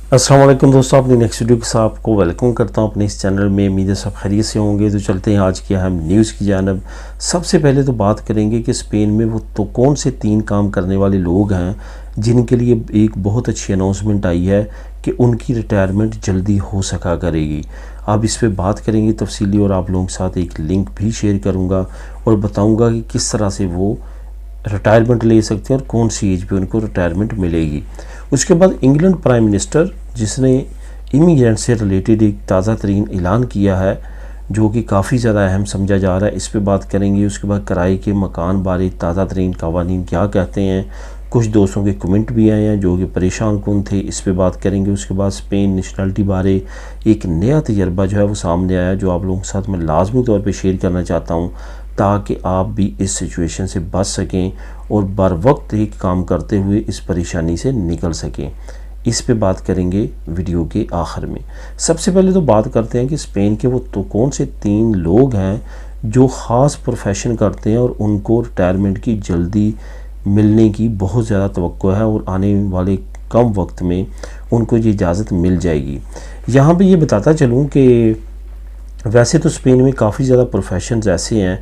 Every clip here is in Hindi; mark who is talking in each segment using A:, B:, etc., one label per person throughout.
A: अस्सलाम वालेकुम दोस्तों, अपनी नेक्स्ट वीडियो के साथ आपको वेलकम करता हूं अपने इस चैनल में। उम्मीद है सब खैरियत से होंगे। तो चलते हैं आज की अहम न्यूज़ की जानब। सबसे पहले तो बात करेंगे कि स्पेन में वो तो कौन से 3 काम करने वाले लोग हैं जिनके लिए एक बहुत अच्छी अनाउंसमेंट आई है कि उनकी रिटायरमेंट जल्दी हो सका करेगी। अब इस पर बात करेंगे तफसीली और आप लोगों के साथ एक लिंक भी शेयर करूँगा और बताऊँगा कि किस तरह से वो रिटायरमेंट ले सकते हैं और कौन सी एज पे उनको रिटायरमेंट मिलेगी। उसके बाद इंग्लैंड प्राइम मिनिस्टर जिसने इमिग्रेंट से रिलेटेड एक ताज़ा तरीन ऐलान किया है जो कि काफ़ी ज़्यादा अहम समझा जा रहा है, इस पे बात करेंगे। उसके बाद किराए के मकान बारे ताज़ा तरीन कवानीन क्या कहते हैं। कुछ दोस्तों के कमेंट भी आए हैं जो कि परेशान कौन थे, इस पे बात करेंगे। उसके बाद स्पेन नेशनलिटी बारे एक नया तजर्बा जो है वो सामने आया जो आप लोगों के साथ मैं लाजमी तौर पे शेयर करना चाहता हूँ ताकि आप भी इस सिचुएशन से बच सकें और बर वक्त एक काम करते हुए इस परेशानी से निकल सकें। इस पे बात करेंगे वीडियो के आखिर में। सबसे पहले तो बात करते हैं कि स्पेन के वो तो कौन से 3 लोग हैं जो ख़ास प्रोफेशन करते हैं और उनको रिटायरमेंट की जल्दी मिलने की बहुत ज़्यादा तवक्को है और आने वाले कम वक्त में उनको ये इजाज़त मिल जाएगी। यहाँ पे ये बताता चलूँ कि वैसे तो स्पेन में काफ़ी ज़्यादा प्रोफेशंस ऐसे हैं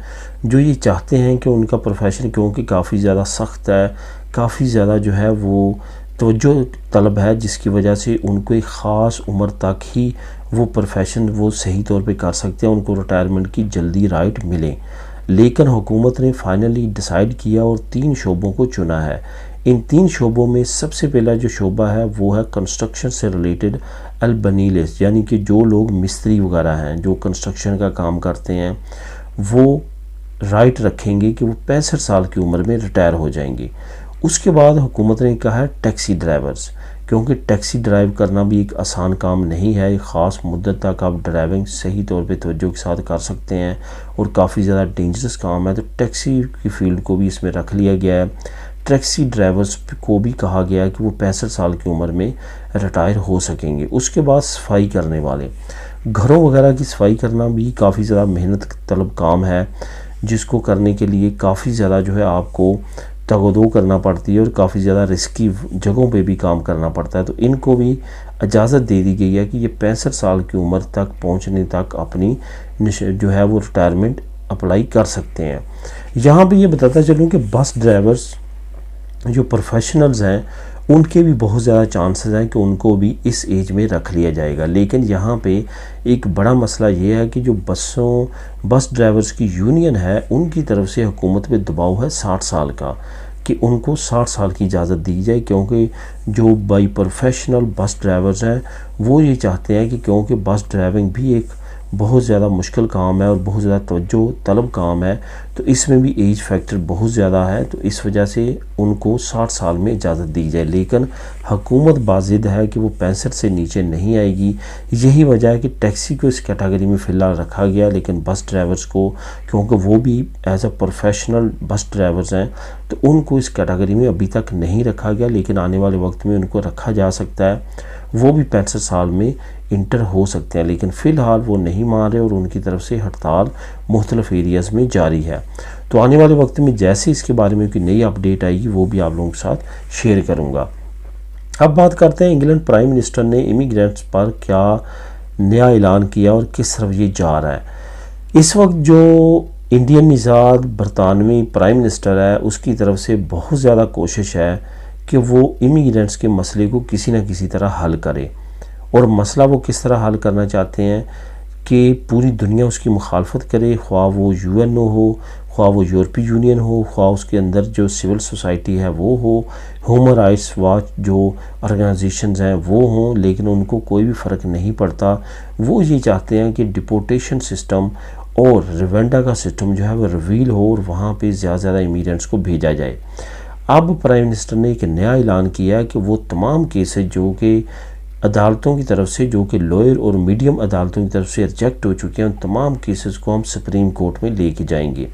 A: जो ये चाहते हैं कि उनका प्रोफेशन क्योंकि काफ़ी ज़्यादा सख्त है, काफ़ी ज़्यादा जो है वो तवज्जो तलब है, जिसकी वजह से उनको एक ख़ास उम्र तक ही वो प्रोफेशन वो सही तौर पे कर सकते हैं, उनको रिटायरमेंट की जल्दी राइट मिले। लेकिन हुकूमत ने फाइनली डिसाइड किया और 3 शोबों को चुना है। इन 3 शोबों में सबसे पहला जो शोबा है वो है कंस्ट्रक्शन से रिलेटेड अल्बनीलेस, यानी कि जो लोग मिस्त्री वगैरह हैं जो कंस्ट्रक्शन का काम करते हैं वो राइट रखेंगे कि वो 65 साल की उम्र में रिटायर हो जाएंगे। उसके बाद हुकूमत ने कहा है टैक्सी ड्राइवर्स, क्योंकि टैक्सी ड्राइव करना भी एक आसान काम नहीं है। एक ख़ास मुद्दत तक आप ड्राइविंग सही तौर पे तवज्जो के साथ कर सकते हैं और काफ़ी ज़्यादा डेंजरस काम है, तो टैक्सी की फील्ड को भी इसमें रख लिया गया है। टैक्सी ड्राइवर्स को भी कहा गया है कि वो 65 साल की उम्र में रिटायर हो सकेंगे। उसके बाद सफाई करने वाले, घरों वगैरह की सफाई करना भी काफ़ी ज़्यादा मेहनत तलब काम है, जिसको करने के लिए काफ़ी ज़्यादा जो है आपको तगदो करना पड़ती है और काफ़ी ज़्यादा रिस्की जगहों पे भी काम करना पड़ता है। तो इनको भी इजाज़त दे दी गई है कि ये 65 साल की उम्र तक पहुंचने तक अपनी जो है वो रिटायरमेंट अप्लाई कर सकते हैं। यहाँ पे ये बताता चलूँ कि बस ड्राइवर्स जो प्रोफेशनल्स हैं उनके भी बहुत ज़्यादा चांसेस हैं कि उनको भी इस एज में रख लिया जाएगा। लेकिन यहाँ पे एक बड़ा मसला ये है कि जो बस ड्राइवर्स की यूनियन है उनकी तरफ से हुकूमत पे दबाव है 60 साल का कि उनको 60 साल की इजाज़त दी जाए, क्योंकि जो बाई प्रोफेशनल बस ड्राइवर्स हैं वो ये चाहते हैं कि क्योंकि बस ड्राइविंग भी एक बहुत ज़्यादा मुश्किल काम है और बहुत ज़्यादा तवज्जो तलब काम है, तो इसमें भी एज फैक्टर बहुत ज़्यादा है, तो इस वजह से उनको 60 साल में इजाज़त दी जाए। लेकिन हुकूमत बाज़िद है कि वो 65 से नीचे नहीं आएगी। यही वजह है कि टैक्सी को इस कैटेगरी में फ़िलहाल रखा गया, लेकिन बस ड्राइवर्स को क्योंकि वो भी as a professional bus drivers हैं तो उनको इस कैटेगरी में अभी तक नहीं रखा गया, लेकिन आने वाले वक्त में उनको रखा जा सकता है। वो भी 65 साल में इंटर हो सकते हैं, लेकिन फ़िलहाल वो नहीं मान रहे और उनकी तरफ से हड़ताल मुख्तलिफ एरियाज़ में जारी है। तो आने वाले वक्त में जैसे इसके बारे में कोई नई अपडेट आएगी वो भी आप लोगों के साथ शेयर करूँगा। अब बात करते हैं इंग्लैंड प्राइम मिनिस्टर ने इमिग्रेंट्स पर क्या नया ऐलान किया और किस तरफ ये जा रहा है। इस वक्त जो इंडियन निज़ाद बरतानवी प्राइम मिनिस्टर है उसकी तरफ से बहुत ज़्यादा कोशिश है कि वो इमिग्रेंट्स के मसले को किसी न किसी तरह हल करे। और मसला वो किस तरह हल करना चाहते हैं कि पूरी दुनिया उसकी मुखालफत करे, ख्वाह वो यूएनओ हो, ख्वाह वो यूरोपीय यूनियन हो, ख्वाह उसके अंदर जो सिविल सोसाइटी है वो हो, ह्यूमन राइट्स वॉच जो ऑर्गेनाइजेशंस हैं वो हों, लेकिन उनको कोई भी फ़र्क नहीं पड़ता। वो ये चाहते हैं कि डिपोर्टेशन सिस्टम और रिवेंडा का सिस्टम जो है वो रिवील हो और वहाँ पे ज़्यादा इमिग्रेंट्स को भेजा जाए। अब प्राइम मिनिस्टर ने एक नया ऐलान किया है कि वो तमाम केसेस जो कि अदालतों की तरफ से, जो कि लोअर और मीडियम अदालतों की तरफ से रिजेक्ट हो चुके हैं, उन तमाम केसेस को हम सुप्रीम कोर्ट में लेके जाएंगे।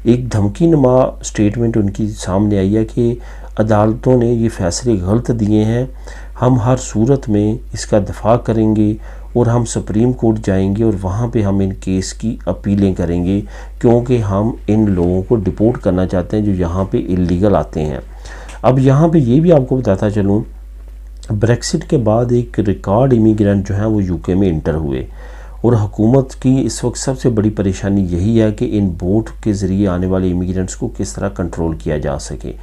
A: एक धमकी नुमा स्टेटमेंट उनकी सामने आई है कि अदालतों ने ये फैसले गलत दिए हैं, हम हर सूरत में इसका दफा करेंगे और हम सुप्रीम कोर्ट जाएंगे और वहाँ पे हम इन केस की अपीलें करेंगे, क्योंकि हम इन लोगों को डिपोर्ट करना चाहते हैं जो यहाँ पे इल्लीगल आते हैं। अब यहाँ पे ये भी आपको बताता चलूँ ब्रेक्सिट के बाद एक रिकॉर्ड इमिग्रेंट जो हैं वो यूके में इंटर हुए, और हुकूमत की इस वक्त सबसे बड़ी परेशानी यही है कि इन बोट के ज़रिए आने वाले इमिग्रेंट्स को किस तरह कंट्रोल किया जा सके।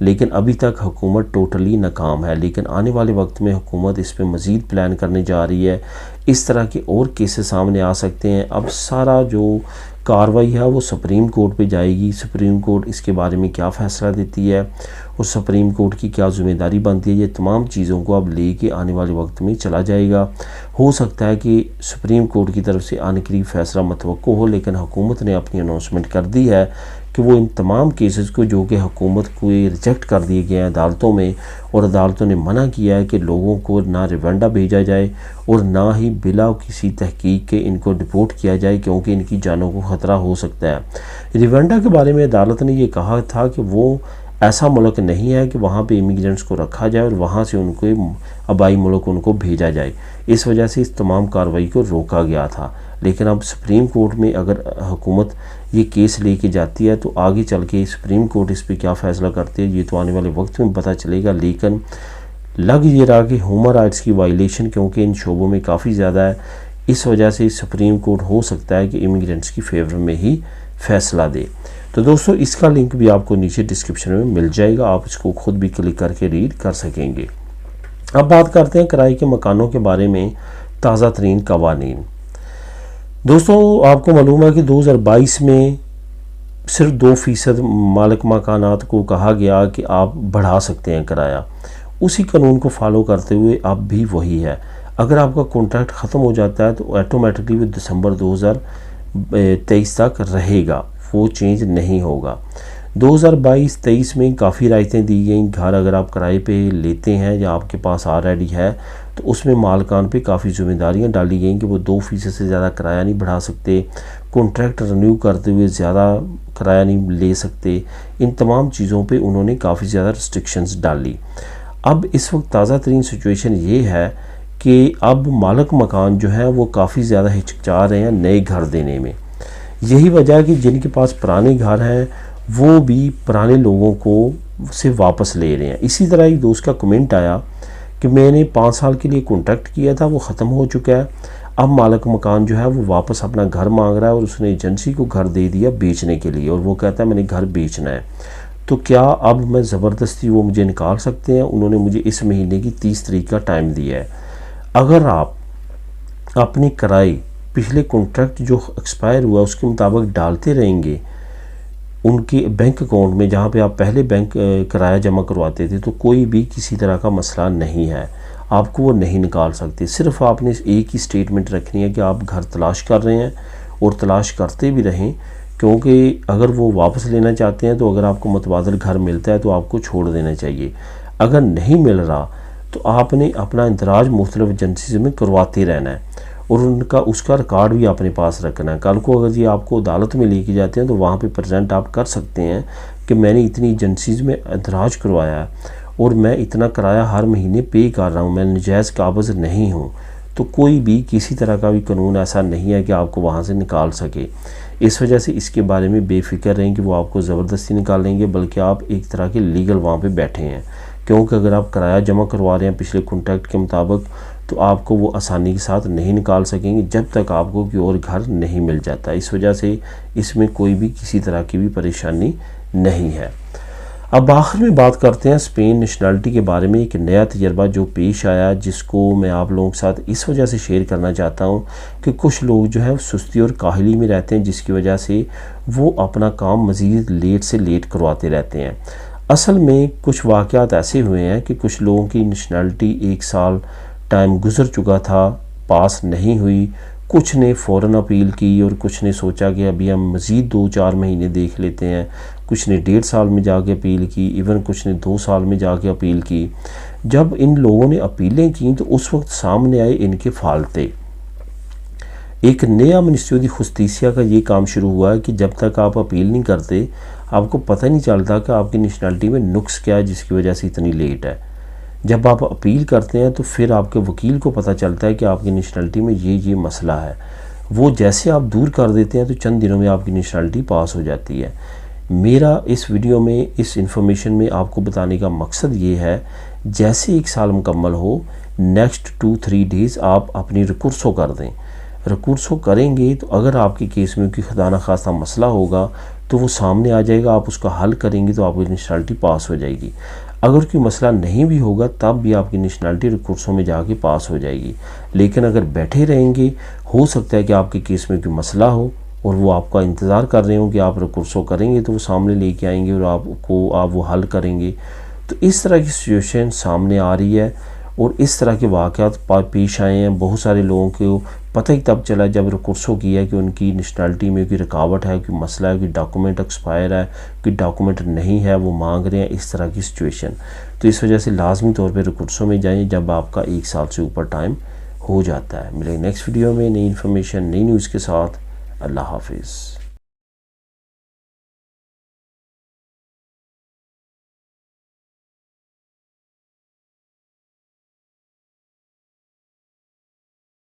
A: लेकिन अभी तक हुकूमत टोटली नाकाम है, लेकिन आने वाले वक्त में हुकूमत इस पर मज़ीद प्लान करने जा रही है। इस तरह के और केसेस सामने आ सकते हैं। अब सारा जो कार्रवाई है वो सुप्रीम कोर्ट पे जाएगी। सुप्रीम कोर्ट इसके बारे में क्या फ़ैसला देती है और सुप्रीम कोर्ट की क्या ज़िम्मेदारी बनती है, ये तमाम चीज़ों को अब लेके आने वाले वक्त में चला जाएगा। हो सकता है कि सुप्रीम कोर्ट की तरफ से आने करीब फ़ैसला मतवक्को हो, लेकिन हुकूमत ने अपनी अनाउंसमेंट कर दी है कि वो इन तमाम केसेस को जो कि हुकूमत को रिजेक्ट कर दिए गए हैं अदालतों में, और अदालतों ने मना किया है कि लोगों को ना रिवांडा भेजा जाए और ना ही बिला किसी तहकीक के इनको डिपोर्ट किया जाए, क्योंकि इनकी जानों को ख़तरा हो सकता है। रिवांडा के बारे में अदालत ने ये कहा था कि वो ऐसा मुल्क नहीं है कि वहाँ पे इमिग्रेंट्स को रखा जाए और वहाँ से उनको आबाई मुल्क उनको भेजा जाए। इस वजह से इस तमाम कार्रवाई को रोका गया था। लेकिन अब सुप्रीम कोर्ट में अगर हुकूमत ये केस लेके जाती है तो आगे चल के सुप्रीम कोर्ट इस पर क्या फ़ैसला करती है ये तो आने वाले वक्त में पता चलेगा। लेकिन लग ये रहा कि ह्यूमन राइट्स की वायलेशन क्योंकि इन शोबों में काफ़ी ज़्यादा है, इस वजह से सुप्रीम कोर्ट हो सकता है कि इमिग्रेंट्स की फेवर में ही फ़ैसला दे। तो दोस्तों इसका लिंक भी आपको नीचे डिस्क्रिप्शन में मिल जाएगा, आप इसको खुद भी क्लिक करके रीड कर सकेंगे। अब बात करते हैं किराए के मकानों के बारे में ताज़ा तरीन कवानीन। दोस्तों आपको मालूम है कि 2022 में सिर्फ 2% मालिक मकानात को कहा गया कि आप बढ़ा सकते हैं किराया। उसी कानून को फॉलो करते हुए अब भी वही है। अगर आपका कॉन्ट्रैक्ट ख़त्म हो जाता है तो ऑटोमेटिकली वो दिसंबर 2023 तक रहेगा, वो चेंज नहीं होगा। 2022-23 में काफ़ी रायतें दी गई। घर अगर आप किराए पे लेते हैं या आपके पास ऑलरेडी है तो उसमें मालकान पे काफ़ी जिम्मेदारियां डाली गई कि वो 2% से ज़्यादा किराया नहीं बढ़ा सकते, कॉन्ट्रैक्ट रिन्यू करते हुए ज़्यादा किराया नहीं ले सकते। इन तमाम चीज़ों पे उन्होंने काफ़ी ज़्यादा रिस्ट्रिक्शंस डाली। अब इस वक्त ताज़ा तरीन सिचुएशन ये है कि अब मालिक मकान जो है वो काफ़ी ज़्यादा हिचकिचा रहे हैं नए घर देने में। यही वजह है कि जिनके पास पुराने घर हैं वो भी पुराने लोगों को से वापस ले रहे हैं। इसी तरह एक दोस्त का कमेंट आया कि मैंने 5 साल के लिए कॉन्ट्रैक्ट किया था, वो ख़त्म हो चुका है, अब मालिक मकान जो है वो वापस अपना घर मांग रहा है और उसने एजेंसी को घर दे दिया बेचने के लिए, और वो कहता है मैंने घर बेचना है। तो क्या अब मैं ज़बरदस्ती वो मुझे निकाल सकते हैं? उन्होंने मुझे इस महीने की 30 तारीख का टाइम दिया है। अगर आप अपने किराए पिछले कॉन्ट्रैक्ट जो एक्सपायर हुआ उसके मुताबिक डालते रहेंगे उनके बैंक अकाउंट में जहाँ पे आप पहले बैंक किराया जमा करवाते थे, तो कोई भी किसी तरह का मसला नहीं है, आपको वो नहीं निकाल सकते। सिर्फ आपने एक ही स्टेटमेंट रखनी है कि आप घर तलाश कर रहे हैं और तलाश करते भी रहें, क्योंकि अगर वो वापस लेना चाहते हैं तो अगर आपको मुतबादल घर मिलता है तो आपको छोड़ देना चाहिए। अगर नहीं मिल रहा तो आपने अपना इंदराज मुख्तलिफ एजेंसी में करवाते रहना है और उनका उसका रिकॉर्ड भी अपने पास रखना है। कल को अगर ये आपको अदालत में लेके जाते हैं तो वहाँ पे प्रेजेंट आप कर सकते हैं कि मैंने इतनी एजेंसीज़ में इंदराज करवाया है और मैं इतना किराया हर महीने पे कर रहा हूँ, मैं नजायज़ काबज़ नहीं हूँ। तो कोई भी किसी तरह का भी कानून ऐसा नहीं है कि आपको वहाँ से निकाल सके। इस वजह से इसके बारे में बेफिक्र रहें कि वो आपको ज़बरदस्ती निकालेंगे, बल्कि आप एक तरह के लीगल वहाँ पे बैठे हैं। क्योंकि अगर आप किराया जमा करवा रहे हैं पिछले कॉन्ट्रैक्ट के मुताबिक तो आपको वो आसानी के साथ नहीं निकाल सकेंगे जब तक आपको कोई और घर नहीं मिल जाता। इस वजह से इसमें कोई भी किसी तरह की भी परेशानी नहीं है। अब आखिर में बात करते हैं स्पेन नेशनलिटी के बारे में। एक नया तजर्बा जो पेश आया जिसको मैं आप लोगों के साथ इस वजह से शेयर करना चाहता हूं कि कुछ लोग जो है सुस्ती और काहली में रहते हैं, जिसकी वजह से वो अपना काम मज़ीद लेट से लेट करवाते रहते हैं। असल में कुछ वाक़यात ऐसे हुए हैं कि कुछ लोगों की नेशनलिटी 1 साल टाइम गुजर चुका था, पास नहीं हुई। कुछ ने फ़ौरन अपील की और कुछ ने सोचा कि अभी हम मज़ीद 2-4 महीने देख लेते हैं। कुछ ने 1.5 साल में जाके अपील की, इवन कुछ ने 2 साल में जाके अपील की। जब इन लोगों ने अपीलें की तो उस वक्त सामने आए इनके फाल्ते। एक नया मिनिस्ट्री खुस्तीसिया का ये काम शुरू हुआ है कि जब तक आप अपील नहीं करते आपको पता नहीं चलता कि आपकी नेशनलिटी में नुक्स क्या है जिसकी वजह से इतनी लेट है। जब आप अपील करते हैं तो फिर आपके वकील को पता चलता है कि आपकी नेशनलिटी में ये मसला है। वो जैसे आप दूर कर देते हैं तो चंद दिनों में आपकी नेशनलिटी पास हो जाती है। मेरा इस वीडियो में इस इंफॉर्मेशन में आपको बताने का मकसद ये है जैसे 1 साल मुकम्मल हो, नेक्स्ट 2-3 डेज़ आप अपनी रिकुर्सो कर दें। रिकुर्सो करेंगे तो अगर आपके केस में कोई खुदा न खास्ता मसला होगा तो वो सामने आ जाएगा, आप उसका हल करेंगे तो आपकी नेशनलिटी पास हो जाएगी। अगर कोई मसला नहीं भी होगा तब भी आपकी नेशनलिटी रिकुर्सो में जाके पास हो जाएगी। लेकिन अगर बैठे रहेंगे, हो सकता है कि आपके केस में कोई मसला हो और वो आपका इंतज़ार कर रहे हो कि आप रिकुर्सो करेंगे तो वो सामने लेके आएंगे और आप वो हल करेंगे। तो इस तरह की सिचुएशन सामने आ रही है और इस तरह के वाक़यात पेश आए हैं। बहुत सारे लोगों को पता ही तब चला जब रिकुर्सो किया कि उनकी नेशनलिटी में कोई रुकावट है, कोई मसला है, कोई डॉक्यूमेंट एक्सपायर है, कोई डॉक्यूमेंट नहीं है, वो मांग रहे हैं, इस तरह की सिचुएशन। तो इस वजह से लाजमी तौर पर रिकुर्सो में जाएँ जब आपका 1 साल से ऊपर टाइम हो जाता है। मिलेंगे नेक्स्ट वीडियो में नई इन्फॉर्मेशन, नई न्यूज़ के साथ। अल्लाह हाफिज़।